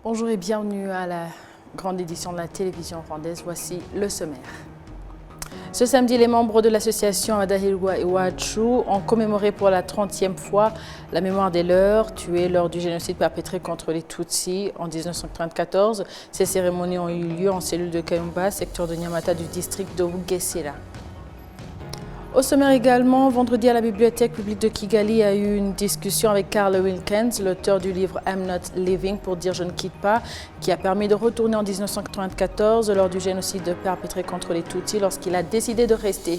Bonjour et bienvenue à la grande édition de la télévision rwandaise. Voici le sommaire. Ce samedi, les membres de l'association Adahirwa Iwachu ont commémoré pour la 30e fois la mémoire des leurs tués lors du génocide perpétré contre les Tutsis en 1934. Ces cérémonies ont eu lieu en cellule de Kayumba, secteur de Nyamata du district de Bugesera. Au sommaire également, vendredi à la bibliothèque publique de Kigali a eu une discussion avec Carl Wilkins, l'auteur du livre I'm Not Living pour dire je ne quitte pas, qui a permis de retourner en 1994 lors du génocide perpétré contre les Tutsis lorsqu'il a décidé de rester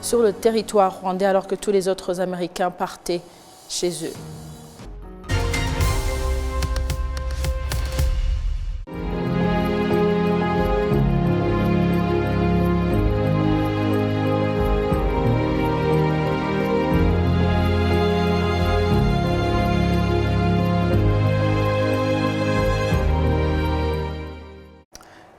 sur le territoire rwandais alors que tous les autres Américains partaient chez eux.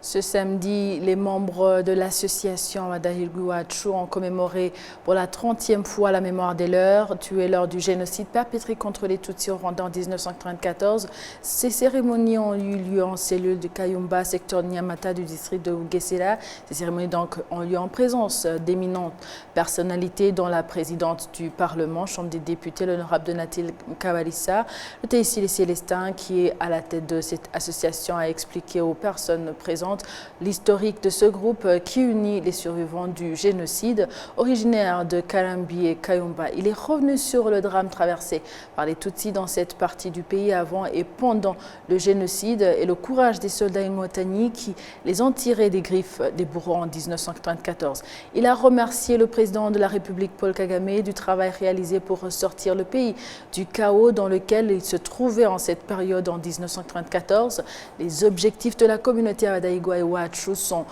Ce samedi, les membres de l'association Adahirwa Iwachu ont commémoré pour la 30e fois la mémoire des leurs tués lors du génocide perpétré contre les Tutsis au Rwanda en 1934. Ces cérémonies ont eu lieu en cellule de Kayumba, secteur de Nyamata du district de Bugesera. Ces cérémonies donc ont lieu en présence d'éminentes personnalités dont la présidente du Parlement, Chambre des députés, l'honorable Donatille Kabalissa. Le Taïsi Les Célestins, qui est à la tête de cette association, a expliqué aux personnes présentes l'historique de ce groupe qui unit les survivants du génocide. Originaire de Kalambi et Kayumba, il est revenu sur le drame traversé par les Tutsis dans cette partie du pays avant et pendant le génocide et le courage des soldats Inwatani qui les ont tirés des griffes des bourreaux en 1934. Il a remercié le président de la République Paul Kagame du travail réalisé pour ressortir le pays du chaos dans lequel il se trouvait en cette période en 1934. Les objectifs de la communauté Adahirwa Iwachu sont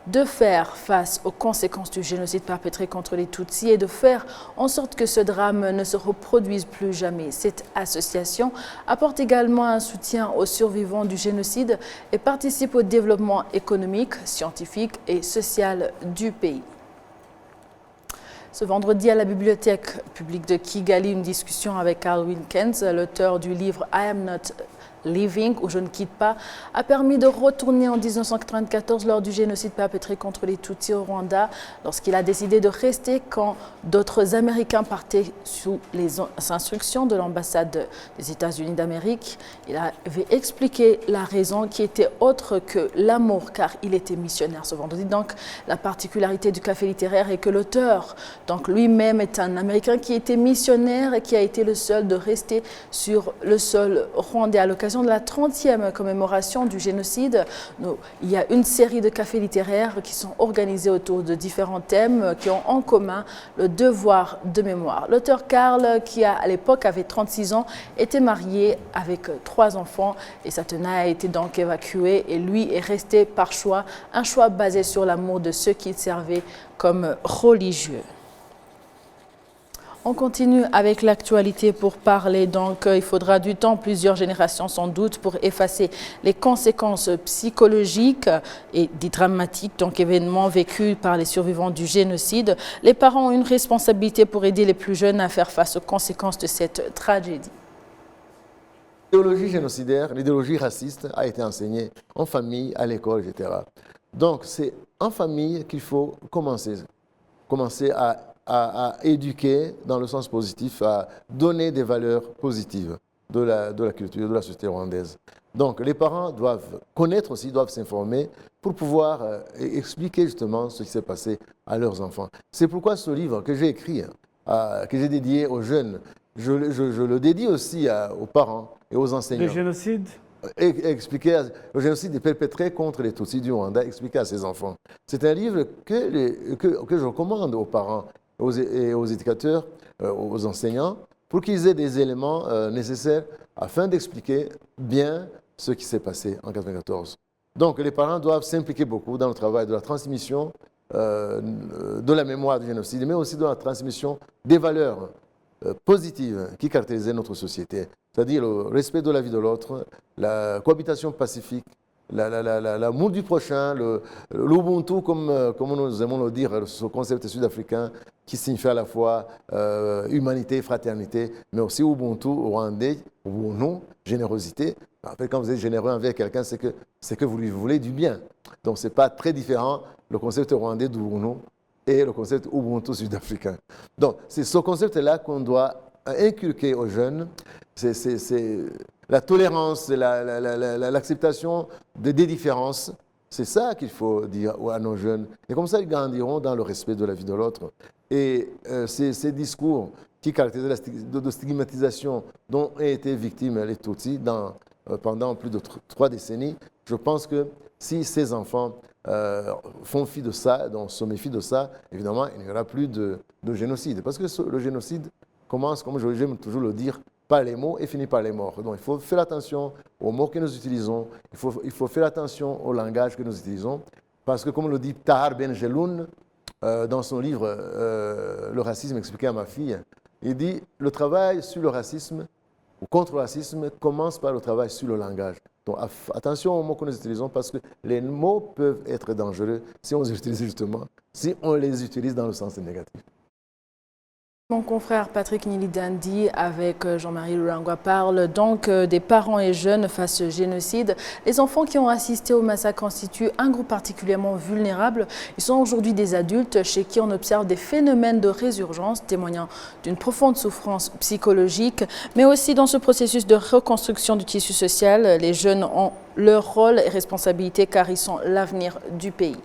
de faire face aux conséquences du génocide perpétré contre les Tutsis et de faire en sorte que ce drame ne se reproduise plus jamais. Cette association apporte également un soutien aux survivants du génocide et participe au développement économique, scientifique et social du pays. Ce vendredi, à la bibliothèque publique de Kigali, une discussion avec Carl Wilkins, l'auteur du livre I Am Not Living, ou Je ne quitte pas, a permis de retourner en 1934 lors du génocide perpétré contre les Tutsis au Rwanda, lorsqu'il a décidé de rester quand d'autres Américains partaient sous les instructions de l'ambassade des États-Unis d'Amérique. Il avait expliqué la raison qui était autre que l'amour, car il était missionnaire ce vendredi. Donc, la particularité du café littéraire est que l'auteur, donc lui-même, est un Américain qui était missionnaire et qui a été le seul de rester sur le sol rwandais à l'occasion de la 30e commémoration du génocide. Il y a une série de cafés littéraires qui sont organisés autour de différents thèmes qui ont en commun le devoir de mémoire. L'auteur Carl, qui à l'époque avait 36 ans, était marié avec 3 enfants et sa tenaille a été donc évacuée et lui est resté par choix, un choix basé sur l'amour de ceux qu'il servait comme religieux. On continue avec l'actualité pour parler, donc il faudra du temps, plusieurs générations sans doute, pour effacer les conséquences psychologiques et dramatiques, donc événements vécus par les survivants du génocide. Les parents ont une responsabilité pour aider les plus jeunes à faire face aux conséquences de cette tragédie. L'idéologie génocidaire, l'idéologie raciste a été enseignée en famille, à l'école, etc. Donc c'est en famille qu'il faut commencer à éduquer dans le sens positif, à donner des valeurs positives de la culture, de la société rwandaise. Donc les parents doivent connaître aussi, doivent s'informer pour pouvoir expliquer justement ce qui s'est passé à leurs enfants. C'est pourquoi ce livre que j'ai écrit, que j'ai dédié aux jeunes, je le dédie aussi aux parents et aux enseignants. Le génocide ? Expliquer le génocide perpétré contre les Tutsis du Rwanda, expliquer à ses enfants. C'est un livre que je recommande aux parents et aux éducateurs, aux enseignants, pour qu'ils aient des éléments nécessaires afin d'expliquer bien ce qui s'est passé en 1994. Donc les parents doivent s'impliquer beaucoup dans le travail de la transmission de la mémoire du génocide, mais aussi dans la transmission des valeurs positives qui caractérisaient notre société, c'est-à-dire le respect de la vie de l'autre, la cohabitation pacifique, l'amour du prochain, l'Ubuntu, comme nous aimons le dire, ce concept sud-africain qui signifie à la fois humanité, fraternité, mais aussi Ubuntu rwandais, ou non, générosité. En fait, quand vous êtes généreux envers quelqu'un, c'est que vous lui voulez du bien. Donc, ce n'est pas très différent le concept rwandais d'Ubuntu et le concept Ubuntu sud-africain. Donc, c'est ce concept-là qu'on doit inculquer aux jeunes. C'est la tolérance, l'acceptation des différences. C'est ça qu'il faut dire à nos jeunes. Et comme ça, ils grandiront dans le respect de la vie de l'autre. Et ces discours qui caractérisent la stigmatisation dont ont été victimes les Tutsis pendant plus de 3 décennies, je pense que si ces enfants font fi de ça, donc se méfient de ça, évidemment, il n'y aura plus de génocide. Parce que le génocide commence, comme j'aime toujours le dire, par les mots et finit par les morts. Donc il faut faire attention aux mots que nous utilisons, il faut faire attention au langage que nous utilisons, parce que comme le dit Tahar Ben Jelloun, dans son livre Le racisme expliqué à ma fille, il dit le travail sur le racisme ou contre le racisme commence par le travail sur le langage. Donc attention aux mots que nous utilisons parce que les mots peuvent être dangereux si on les utilise justement, si on les utilise dans le sens négatif. Mon confrère Patrick Nilidandi avec Jean-Marie Lulangwa parle donc des parents et jeunes face au génocide. Les enfants qui ont assisté au massacre constituent un groupe particulièrement vulnérable. Ils sont aujourd'hui des adultes chez qui on observe des phénomènes de résurgence témoignant d'une profonde souffrance psychologique. Mais aussi dans ce processus de reconstruction du tissu social, les jeunes ont leur rôle et responsabilité car ils sont l'avenir du pays.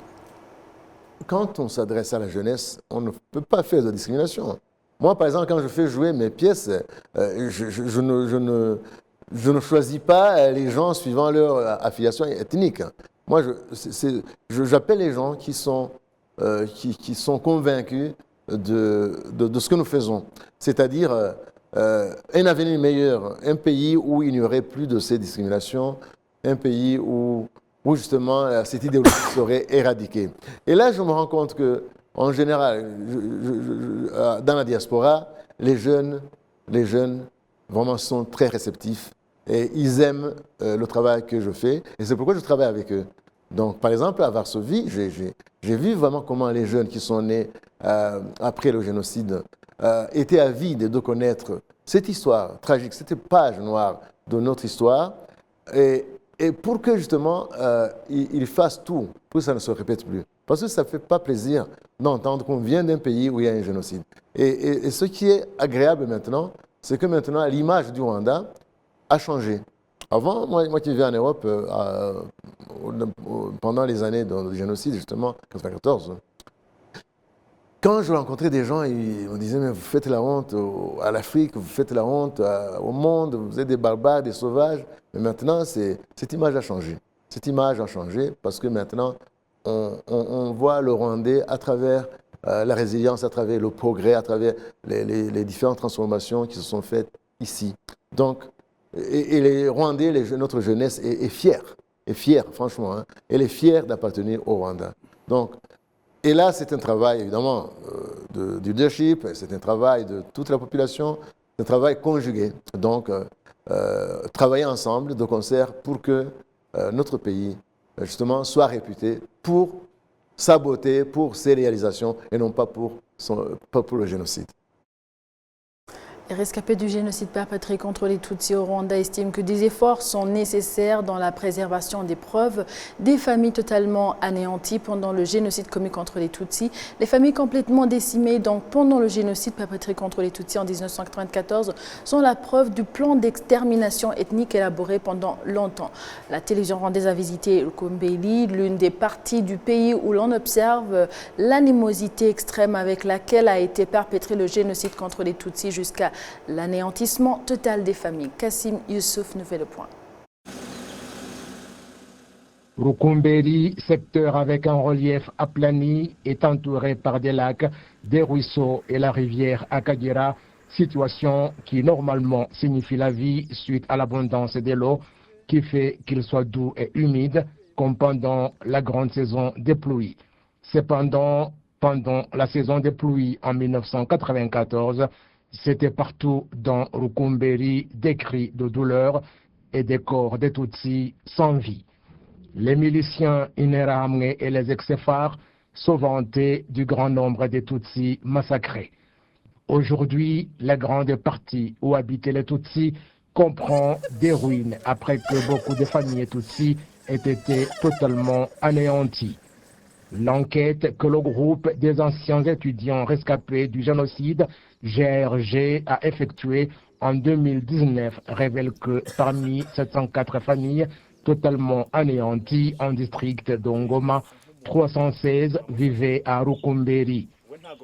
Quand on s'adresse à la jeunesse, on ne peut pas faire de discrimination. Moi, par exemple, quand je fais jouer mes pièces, je ne choisis pas les gens suivant leur affiliation ethnique. Moi, j'appelle les gens qui sont convaincus de ce que nous faisons. C'est-à-dire un avenir meilleur, un pays où il n'y aurait plus de ces discriminations, un pays où justement cette idéologie serait éradiquée. Et là, je me rends compte que en général, dans la diaspora, les jeunes vraiment sont très réceptifs et ils aiment le travail que je fais et c'est pourquoi je travaille avec eux. Donc, par exemple, à Varsovie, j'ai vu vraiment comment les jeunes qui sont nés après le génocide étaient avides de connaître cette histoire tragique, cette page noire de notre histoire et pour que justement ils fassent tout pour que ça ne se répète plus. Parce que ça ne fait pas plaisir d'entendre qu'on vient d'un pays où il y a un génocide. Et ce qui est agréable maintenant, c'est que maintenant l'image du Rwanda a changé. Avant, moi qui vivais en Europe pendant les années du génocide, justement, 1994, quand je rencontrais des gens, ils me disaient « mais vous faites la honte à l'Afrique, vous faites la honte au monde, vous êtes des barbares, des sauvages ». Mais maintenant, cette image a changé. Cette image a changé parce que maintenant, on voit le Rwandais à travers la résilience, à travers le progrès, à travers les différentes transformations qui se sont faites ici. Donc, et les Rwandais, notre jeunesse est fière, franchement. Hein, elle est fière d'appartenir au Rwanda. Donc, et là, c'est un travail, évidemment, de leadership, c'est un travail de toute la population, un travail conjugué. Donc, travailler ensemble, de concert, pour que notre pays, justement, soit réputé pour sa beauté, pour ses réalisations, et non pas pour le génocide. Les rescapés du génocide perpétré contre les Tutsis au Rwanda estiment que des efforts sont nécessaires dans la préservation des preuves des familles totalement anéanties pendant le génocide commis contre les Tutsis. Les familles complètement décimées donc pendant le génocide perpétré contre les Tutsis en 1994 sont la preuve du plan d'extermination ethnique élaboré pendant longtemps. La télévision rwandaise a visité Rukumberi, l'une des parties du pays où l'on observe l'animosité extrême avec laquelle a été perpétré le génocide contre les Tutsis jusqu'à l'anéantissement total des familles. Kassim Youssouf nous fait le point. Rukumberi, secteur avec un relief aplani, est entouré par des lacs, des ruisseaux et la rivière Akagera, situation qui normalement signifie la vie suite à l'abondance de l'eau qui fait qu'il soit doux et humide comme pendant la grande saison des pluies. Cependant, pendant la saison des pluies en 1994, c'était partout dans Rukumberi des cris de douleur et des corps des Tutsis sans vie. Les miliciens Interahamwe et les ex-FAR se vantaient du grand nombre des Tutsis massacrés. Aujourd'hui, la grande partie où habitaient les Tutsis comprend des ruines après que beaucoup de familles Tutsis aient été totalement anéanties. L'enquête que le groupe des anciens étudiants rescapés du génocide GRG a effectuée en 2019 révèle que parmi 704 familles totalement anéanties en district d'Ongoma, 316 vivaient à Rukumberi.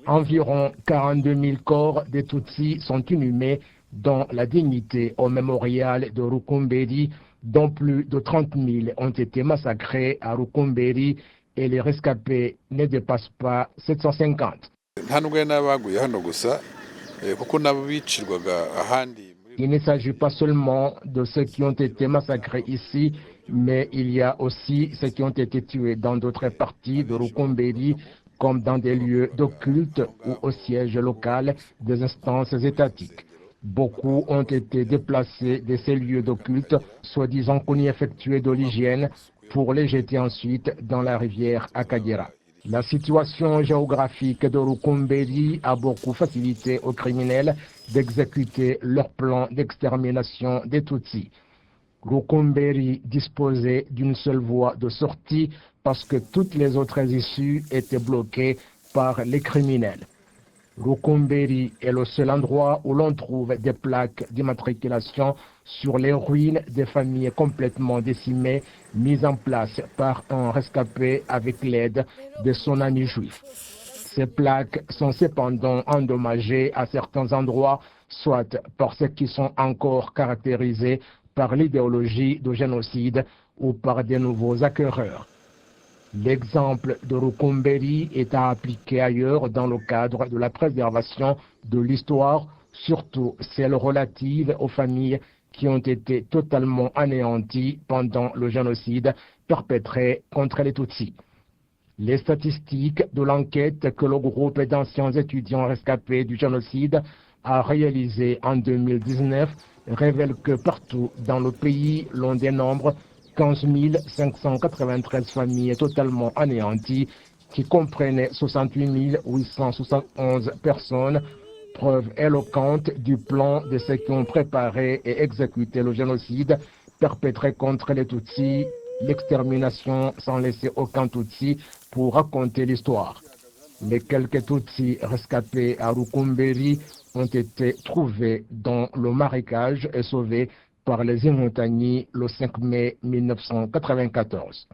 Environ 42 000 corps des Tutsis sont inhumés dans la dignité au mémorial de Rukumberi, dont plus de 30 000 ont été massacrés à Rukumberi et les rescapés ne dépassent pas 750. Il ne s'agit pas seulement de ceux qui ont été massacrés ici, mais il y a aussi ceux qui ont été tués dans d'autres parties de Rukumberi, comme dans des lieux de culte ou au siège local des instances étatiques. Beaucoup ont été déplacés de ces lieux de culte, soi-disant qu'on y effectuait de l'hygiène, pour les jeter ensuite dans la rivière Akagera. La situation géographique de Rukumberi a beaucoup facilité aux criminels d'exécuter leur plan d'extermination des Tutsis. Rukumberi disposait d'une seule voie de sortie parce que toutes les autres issues étaient bloquées par les criminels. Rukumberi est le seul endroit où l'on trouve des plaques d'immatriculation sur les ruines des familles complètement décimées mises en place par un rescapé avec l'aide de son ami juif. Ces plaques sont cependant endommagées à certains endroits, soit par ceux qui sont encore caractérisés par l'idéologie de génocide ou par de nouveaux acquéreurs. L'exemple de Rukumberi est à appliquer ailleurs dans le cadre de la préservation de l'histoire, surtout celle relative aux familles qui ont été totalement anéanties pendant le génocide perpétré contre les Tutsis. Les statistiques de l'enquête que le groupe d'anciens étudiants rescapés du génocide a réalisée en 2019 révèlent que partout dans le pays, l'on dénombre 15 593 familles totalement anéanties, qui comprenaient 68 871 personnes, preuve éloquente du plan de ceux qui ont préparé et exécuté le génocide perpétré contre les Tutsis, l'extermination sans laisser aucun Tutsi pour raconter l'histoire. Les quelques Tutsis rescapés à Rukumberi ont été trouvés dans le marécage et sauvés par les Imontagnis le 5 mai 1994.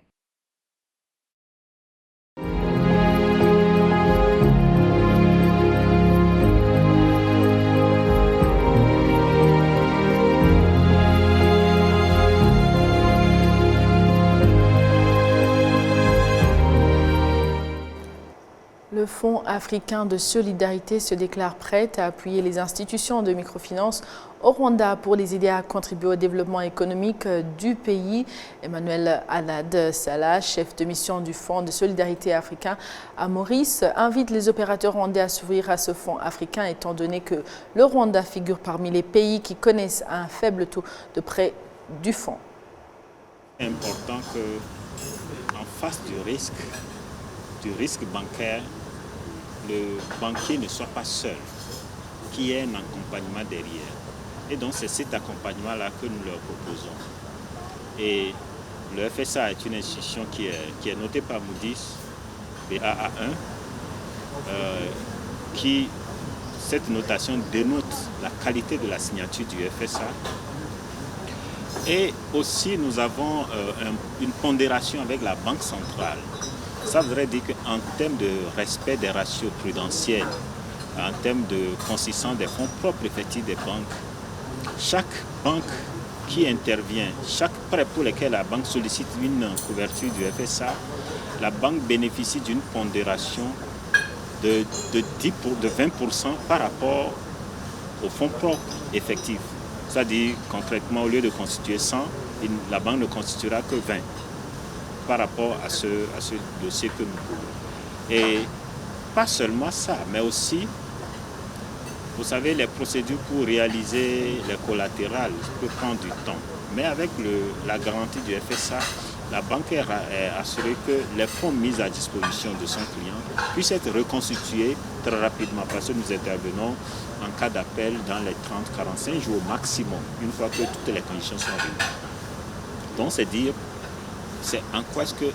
Le Fonds africain de solidarité se déclare prêt à appuyer les institutions de microfinance au Rwanda pour les aider à contribuer au développement économique du pays. Emmanuel Alad Salah, chef de mission du Fonds de solidarité africain à Maurice, invite les opérateurs rwandais à s'ouvrir à ce fonds africain étant donné que le Rwanda figure parmi les pays qui connaissent un faible taux de prêt du fonds. C'est important qu'en face du risque bancaire, le banquier ne soit pas seul, qu'il y ait un accompagnement derrière. Et donc c'est cet accompagnement-là que nous leur proposons. Et le FSA est une institution qui est notée par Moody's, BAA1, cette notation dénote la qualité de la signature du FSA. Et aussi nous avons une pondération avec la Banque centrale. Ça voudrait dire qu'en termes de respect des ratios prudentiels, en termes de consistance des fonds propres effectifs des banques, chaque banque qui intervient, chaque prêt pour lequel la banque sollicite une couverture du FSA, la banque bénéficie d'une pondération de 20% par rapport aux fonds propres effectifs. C'est-à-dire, concrètement, au lieu de constituer 100, la banque ne constituera que 20 par rapport à ce dossier que nous couvrons. Et pas seulement ça, mais aussi, vous savez, les procédures pour réaliser les collatérales peuvent prendre du temps. Mais avec la garantie du FSA, la banque est assurée que les fonds mis à disposition de son client puissent être reconstitués très rapidement parce que nous intervenons en cas d'appel dans les 30-45 jours au maximum, une fois que toutes les conditions sont réunies. Donc c'est dire, c'est en quoi est-ce que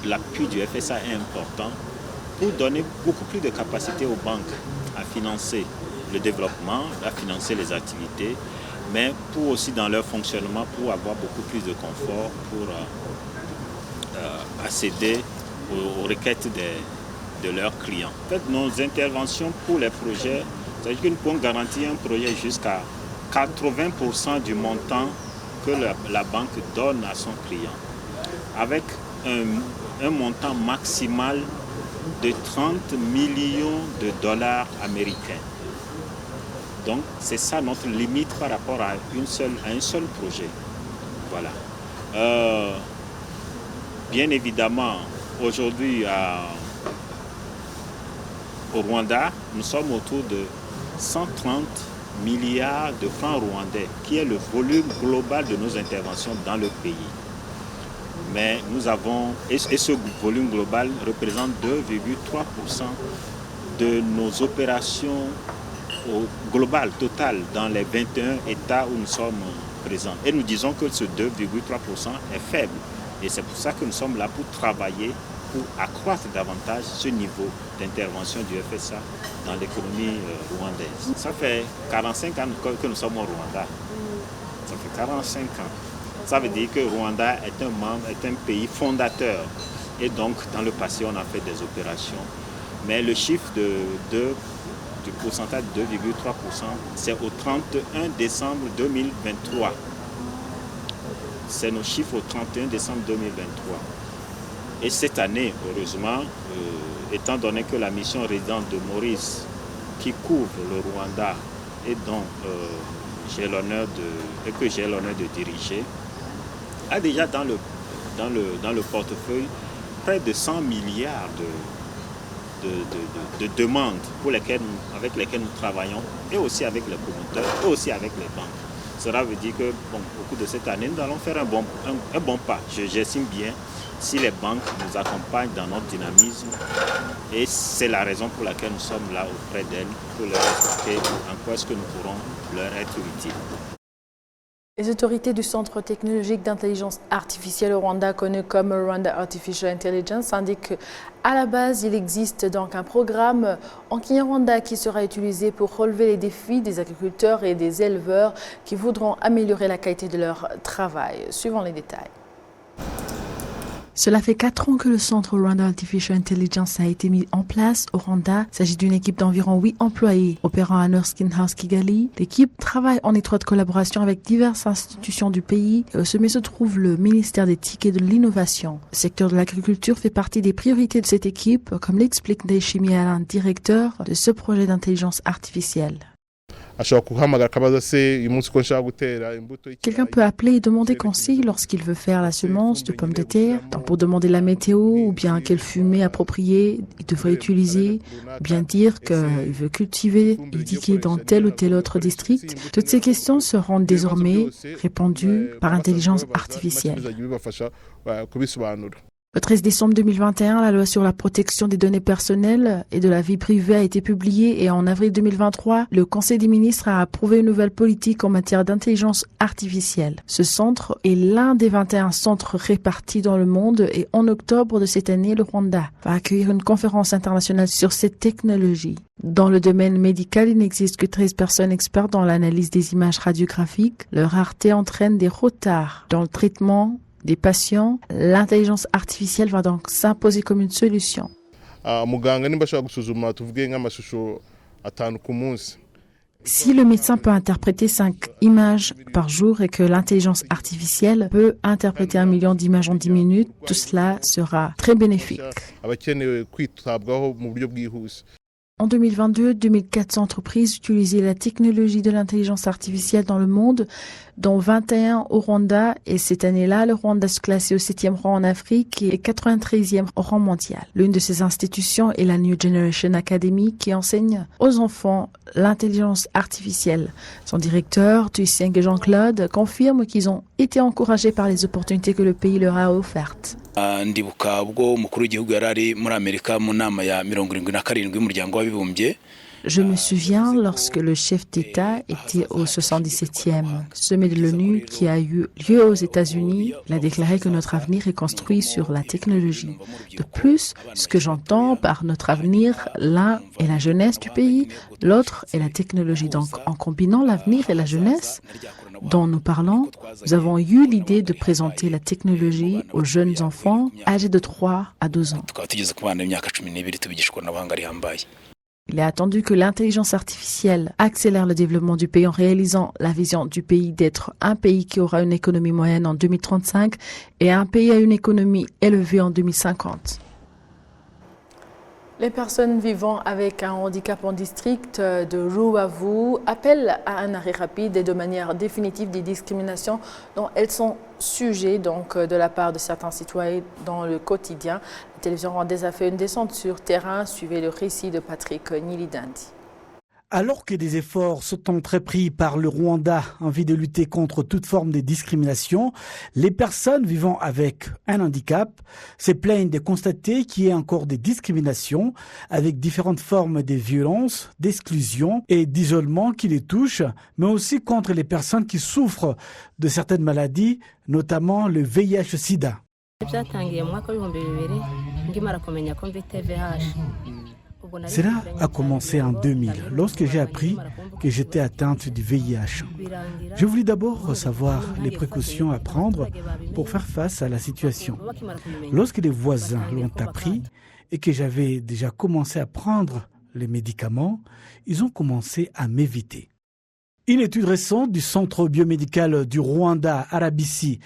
l'appui du FSA est important pour donner beaucoup plus de capacité aux banques à financer le développement, à financer les activités, mais pour aussi dans leur fonctionnement, pour avoir beaucoup plus de confort, pour accéder aux requêtes de leurs clients. En fait, nos interventions pour les projets, c'est-à-dire que nous pouvons garantir un projet jusqu'à 80% du montant que la banque donne à son client, avec un montant maximal de 30 millions de dollars américains. Donc c'est ça notre limite par rapport à un seul projet. Voilà. Bien évidemment, aujourd'hui au Rwanda, nous sommes autour de 130 milliards de francs rwandais, qui est le volume global de nos interventions dans le pays. Mais nous avons, et ce volume global représente 2,3% de nos opérations globales, totales, dans les 21 États où nous sommes présents. Et nous disons que ce 2,3% est faible. Et c'est pour ça que nous sommes là pour travailler, pour accroître davantage ce niveau d'intervention du FSA dans l'économie rwandaise. Ça fait 45 ans que nous sommes au Rwanda. Ça fait 45 ans. Ça veut dire que le Rwanda est un membre, est un pays fondateur. Et donc, dans le passé, on a fait des opérations. Mais le chiffre du pourcentage de 2,3%, c'est au 31 décembre 2023. C'est nos chiffres au 31 décembre 2023. Et cette année, heureusement, étant donné que la mission résidente de Maurice, qui couvre le Rwanda et dont j'ai l'honneur de diriger, a déjà dans le portefeuille près de 100 milliards de demandes avec lesquelles nous travaillons, et aussi avec les promoteurs, et aussi avec les banques. Cela veut dire que au cours de cette année, nous allons faire un bon pas. J'estime bien si les banques nous accompagnent dans notre dynamisme. Et c'est la raison pour laquelle nous sommes là auprès d'elles, pour leur expliquer en quoi est-ce que nous pourrons leur être utiles. Les autorités du Centre technologique d'intelligence artificielle au Rwanda, connu comme Rwanda Artificial Intelligence, indiquent qu'à la base, il existe donc un programme en Kinyarwanda qui sera utilisé pour relever les défis des agriculteurs et des éleveurs qui voudront améliorer la qualité de leur travail. Suivons les détails. Cela fait 4 ans que le centre Rwanda Artificial Intelligence a été mis en place au Rwanda. Il s'agit d'une équipe d'environ 8 employés opérant à Nurskin House Kigali. L'équipe travaille en étroite collaboration avec diverses institutions du pays. Et au sommet se trouve le ministère d'éthique et de l'innovation. Le secteur de l'agriculture fait partie des priorités de cette équipe, comme l'explique Ndayishimiye Alain, directeur de ce projet d'intelligence artificielle. Quelqu'un peut appeler et demander conseil lorsqu'il veut faire la semence de pommes de terre, donc pour demander la météo ou bien quelle fumée appropriée il devrait utiliser, ou bien dire qu'il veut cultiver, indiquer dans tel ou tel autre district. Toutes ces questions seront désormais répondues par intelligence artificielle. Le 13 décembre 2021, la loi sur la protection des données personnelles et de la vie privée a été publiée et en avril 2023, le Conseil des ministres a approuvé une nouvelle politique en matière d'intelligence artificielle. Ce centre est l'un des 21 centres répartis dans le monde et en octobre de cette année, le Rwanda va accueillir une conférence internationale sur cette technologie. Dans le domaine médical, il n'existe que 13 personnes expertes dans l'analyse des images radiographiques. Leur rareté entraîne des retards dans le traitement des patients. L'intelligence artificielle va donc s'imposer comme une solution. Si le médecin peut interpréter 5 images par jour et que l'intelligence artificielle peut interpréter 1 million d'images en 10 minutes, tout cela sera très bénéfique. En 2022, 2400 entreprises utilisaient la technologie de l'intelligence artificielle dans le monde. dont 21 au Rwanda. Et cette année-là, le Rwanda se classait au 7e rang en Afrique et 93e au rang mondial. L'une de ces institutions est la New Generation Academy qui enseigne aux enfants l'intelligence artificielle. Son directeur, Tuyisenge Jean-Claude, confirme qu'ils ont été encouragés par les opportunités que le pays leur a offertes. ndibuka ubwo umukuru w'igihugu yarari muri Amerika mu nama ya 77 y'umuryango w'abibumbye. Je me souviens lorsque le chef d'État était au 77e sommet de l'ONU qui a eu lieu aux États-Unis. Il a déclaré que notre avenir est construit sur la technologie. De plus, ce que j'entends par notre avenir, l'un est la jeunesse du pays, l'autre est la technologie. Donc, en combinant l'avenir et la jeunesse dont nous parlons, nous avons eu l'idée de présenter la technologie aux jeunes enfants âgés de 3 à 12 ans. Il est attendu que l'intelligence artificielle accélère le développement du pays en réalisant la vision du pays d'être un pays qui aura une économie moyenne en 2035 et un pays à une économie élevée en 2050. Les personnes vivant avec un handicap en district de Ruavu appellent à un arrêt rapide et de manière définitive des discriminations dont elles sont sujets de la part de certains citoyens dans le quotidien. La télévision rwandaise a fait une descente sur terrain. Suivez le récit de Patrick Nyilidandi. Alors que des efforts sont entrepris par le Rwanda en vue de lutter contre toute forme de discrimination, les personnes vivant avec un handicap se plaignent de constater qu'il y a encore des discriminations avec différentes formes de violence, d'exclusion et d'isolement qui les touchent, mais aussi contre les personnes qui souffrent de certaines maladies, notamment le VIH-Sida. Cela a commencé en 2000, lorsque j'ai appris que j'étais atteinte du VIH. Je voulais d'abord savoir les précautions à prendre pour faire face à la situation. Lorsque les voisins l'ont appris et que j'avais déjà commencé à prendre les médicaments, ils ont commencé à m'éviter. Une étude récente du Centre biomédical du Rwanda, RBC,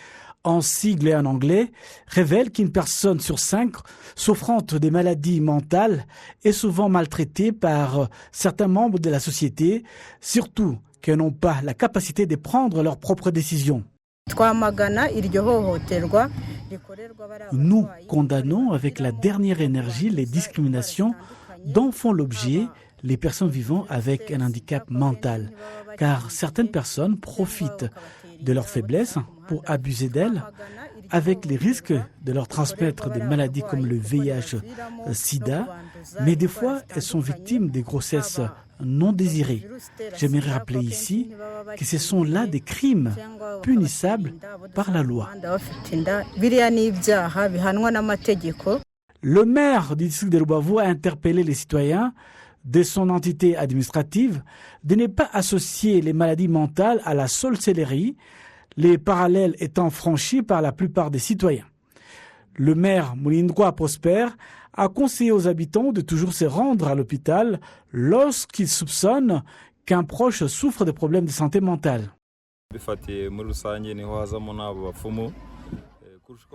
en sigle et en anglais, révèle qu'une personne sur 5 souffrant des maladies mentales est souvent maltraitée par certains membres de la société, surtout qu'elles n'ont pas la capacité de prendre leurs propres décisions. Nous condamnons avec la dernière énergie les discriminations dont font l'objet les personnes vivant avec un handicap mental, car certaines personnes profitent de leur faiblesse pour abuser d'elles, avec les risques de leur transmettre des maladies comme le VIH-Sida, mais des fois elles sont victimes des grossesses non désirées. J'aimerais rappeler ici que ce sont là des crimes punissables par la loi. Le maire du district de Rubavu a interpellé les citoyens de son entité administrative de ne pas associer les maladies mentales à la sorcellerie, les parallèles étant franchis par la plupart des citoyens. Le maire Mulindwa Prosper a conseillé aux habitants de toujours se rendre à l'hôpital lorsqu'ils soupçonnent qu'un proche souffre de problèmes de santé mentale.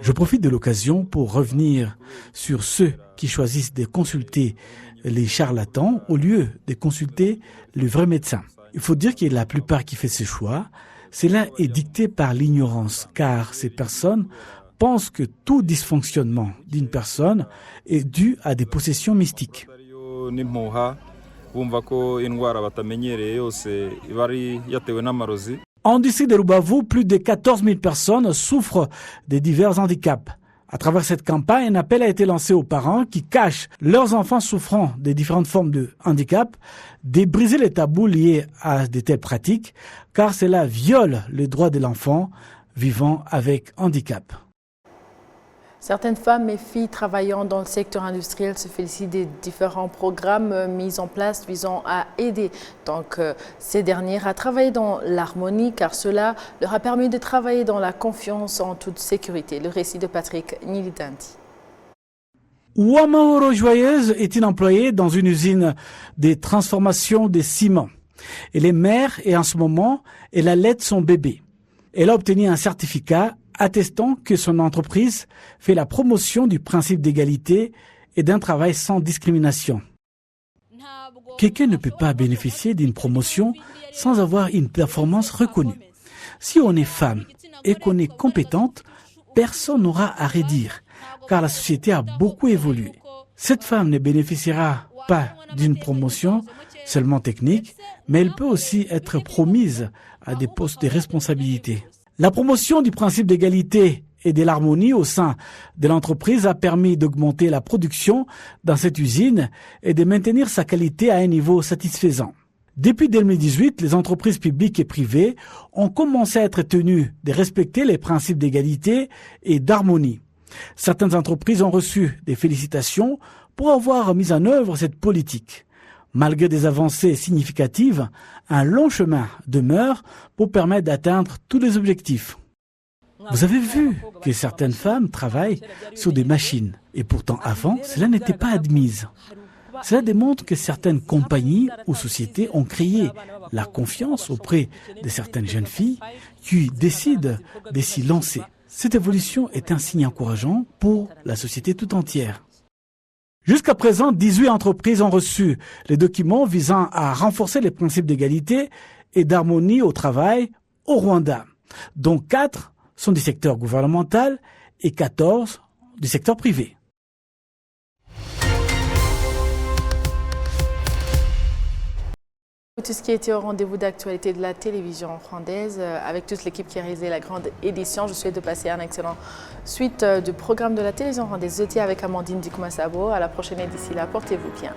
Je profite de l'occasion pour revenir sur ceux qui choisissent de consulter les charlatans au lieu de consulter le vrai médecin. Il faut dire que la plupart qui fait ce choix, cela est dicté par l'ignorance, car ces personnes pensent que tout dysfonctionnement d'une personne est dû à des possessions mystiques. En district de Rubavu, plus de 14 000 personnes souffrent de divers handicaps. À travers cette campagne, un appel a été lancé aux parents qui cachent leurs enfants souffrant de différentes formes de handicap, de briser les tabous liés à de telles pratiques, car cela viole les droits de l'enfant vivant avec handicap. Certaines femmes et filles travaillant dans le secteur industriel se félicitent des différents programmes mis en place visant à aider ces dernières à travailler dans l'harmonie, car cela leur a permis de travailler dans la confiance en toute sécurité. Le récit de Patrick Nyilidandi. Ouamaoro Joyeuse est une employée dans une usine de transformation de ciment. Elle est mère et en ce moment, elle allait son bébé. Elle a obtenu un certificat attestant que son entreprise fait la promotion du principe d'égalité et d'un travail sans discrimination. Quelqu'un ne peut pas bénéficier d'une promotion sans avoir une performance reconnue. Si on est femme et qu'on est compétente, personne n'aura à redire, car la société a beaucoup évolué. Cette femme ne bénéficiera pas d'une promotion seulement technique, mais elle peut aussi être promise à des postes de responsabilité. La promotion du principe d'égalité et de l'harmonie au sein de l'entreprise a permis d'augmenter la production dans cette usine et de maintenir sa qualité à un niveau satisfaisant. Depuis 2018, les entreprises publiques et privées ont commencé à être tenues de respecter les principes d'égalité et d'harmonie. Certaines entreprises ont reçu des félicitations pour avoir mis en œuvre cette politique. Malgré des avancées significatives, un long chemin demeure pour permettre d'atteindre tous les objectifs. Vous avez vu que certaines femmes travaillent sur des machines et pourtant avant, cela n'était pas admis. Cela démontre que certaines compagnies ou sociétés ont créé la confiance auprès de certaines jeunes filles qui décident de s'y lancer. Cette évolution est un signe encourageant pour la société tout entière. Jusqu'à présent, 18 entreprises ont reçu les documents visant à renforcer les principes d'égalité et d'harmonie au travail au Rwanda, dont 4 sont du secteur gouvernemental et 14 du secteur privé. Tout ce qui était au rendez-vous d'actualité de la télévision rwandaise, avec toute l'équipe qui a réalisé la grande édition, je souhaite de passer un excellent suite du programme de la télévision rwandaise. J'étais avec Amandine Dikouma-Sabo. À la prochaine et d'ici là, portez-vous bien.